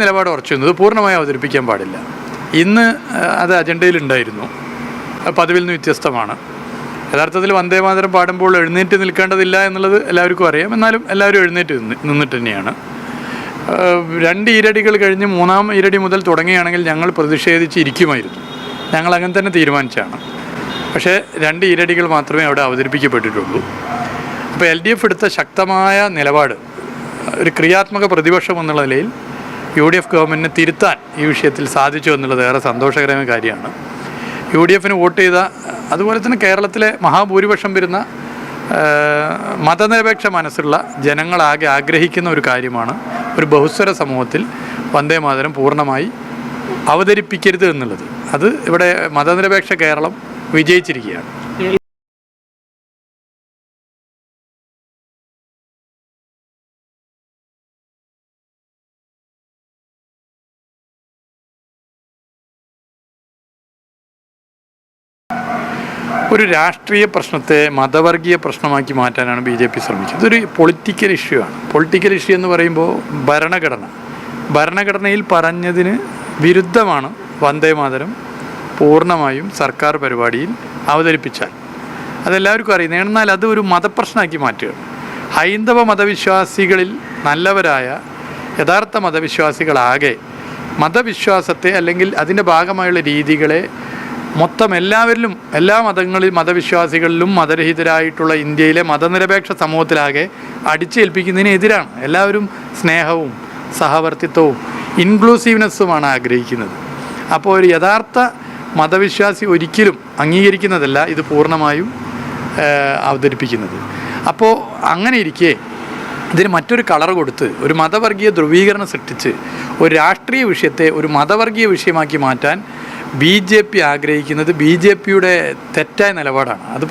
നിലപാട് ഉറച്ചിരുന്നത് പൂർണ്ണമായി അവതരിപ്പിക്കാൻ പാടില്ല. ഇന്ന് അത് അജണ്ടയിലുണ്ടായിരുന്നു, പതിവിൽ നിന്ന് വ്യത്യസ്തമാണ്. യഥാർത്ഥത്തിൽ വന്ദേമാതരം പാടുമ്പോൾ എഴുന്നേറ്റ് നിൽക്കേണ്ടതില്ല എന്നുള്ളത് എല്ലാവർക്കും അറിയാം. എന്നാലും എല്ലാവരും എഴുന്നേറ്റ് നിന്നിട്ട് തന്നെയാണ്. 2 ഈരടികൾ കഴിഞ്ഞ് 3-ാം ഈരടി മുതൽ തുടങ്ങുകയാണെങ്കിൽ ഞങ്ങൾ പ്രതിഷേധിച്ചിരിക്കുമായിരുന്നു. ഞങ്ങൾ അങ്ങനെ തന്നെ തീരുമാനിച്ചാണ്. പക്ഷേ 2 ഈരടികൾ മാത്രമേ അവിടെ അവതരിപ്പിക്കപ്പെട്ടിട്ടുള്ളൂ. അപ്പോൾ LDF എടുത്ത ശക്തമായ നിലപാട് ഒരു ക്രിയാത്മക പ്രതിപക്ഷം എന്നുള്ള നിലയിൽ UDF ഗവൺമെൻറ്റിനെ തിരുത്താൻ ഈ വിഷയത്തിൽ സാധിച്ചു എന്നുള്ളത് ഏറെ സന്തോഷകരമായ കാര്യമാണ്. UDFന് വോട്ട് ചെയ്ത, അതുപോലെ തന്നെ കേരളത്തിലെ മഹാഭൂരിപക്ഷം വരുന്ന മതനിരപേക്ഷ മനസ്സുള്ള ജനങ്ങളാകെ ആഗ്രഹിക്കുന്ന ഒരു കാര്യമാണ് ഒരു ബഹുസ്വര സമൂഹത്തിൽ വന്ദേമാതരം പൂർണ്ണമായി അവതരിപ്പിക്കരുത് എന്നുള്ളത്. അത് ഇവിടെ മതനിരപേക്ഷ കേരളം വിജയിച്ചിരിക്കുകയാണ്. ഒരു രാഷ്ട്രീയ പ്രശ്നത്തെ മതവർഗീയ പ്രശ്നമാക്കി മാറ്റാനാണ് BJP ശ്രമിക്കുന്നത്. ഇതൊരു പൊളിറ്റിക്കൽ ഇഷ്യൂ ആണ്. പൊളിറ്റിക്കൽ ഇഷ്യൂ എന്ന് പറയുമ്പോൾ ഭരണഘടനയിൽ പറഞ്ഞതിന് വിരുദ്ധമാണ് വന്ദേമാതരം പൂർണ്ണമായും സർക്കാർ പരിപാടിയിൽ അവതരിപ്പിച്ചാൽ. അതെല്ലാവർക്കും അറിയുന്നത്. എന്നാൽ അത് ഒരു മതപ്രശ്നമാക്കി മാറ്റുകയാണ്. ഹൈന്ദവ മതവിശ്വാസികളിൽ നല്ലവരായ യഥാർത്ഥ മതവിശ്വാസികളാകെ മതവിശ്വാസത്തെ അല്ലെങ്കിൽ അതിൻ്റെ ഭാഗമായുള്ള രീതികളെ മൊത്തം എല്ലാവരിലും, എല്ലാ മതവിശ്വാസികളിലും മതരഹിതരായിട്ടുള്ള ഇന്ത്യയിലെ മതനിരപേക്ഷ സമൂഹത്തിലാകെ അടിച്ചേൽപ്പിക്കുന്നതിനെതിരാണ്. എല്ലാവരും സ്നേഹവും സഹവർത്തിത്വവും ഇൻക്ലൂസീവ്നെസ്സുമാണ് ആഗ്രഹിക്കുന്നത്. അപ്പോൾ ഒരു യഥാർത്ഥ മതവിശ്വാസി ഒരിക്കലും അംഗീകരിക്കുന്നതല്ല ഇത് പൂർണ്ണമായും അവതരിപ്പിക്കുന്നത്. അപ്പോൾ അങ്ങനെ ഇരിക്കെ ഇതിന് മറ്റൊരു കളർ കൊടുത്ത് ഒരു മതവർഗീയ ധ്രുവീകരണം സൃഷ്ടിച്ച് ഒരു രാഷ്ട്രീയ വിഷയത്തെ ഒരു മതവർഗീയ വിഷയമാക്കി മാറ്റാൻ BJP ആഗ്രഹിക്കുന്നത് BJPയുടെ തെറ്റായ നിലപാടാണ്. അത്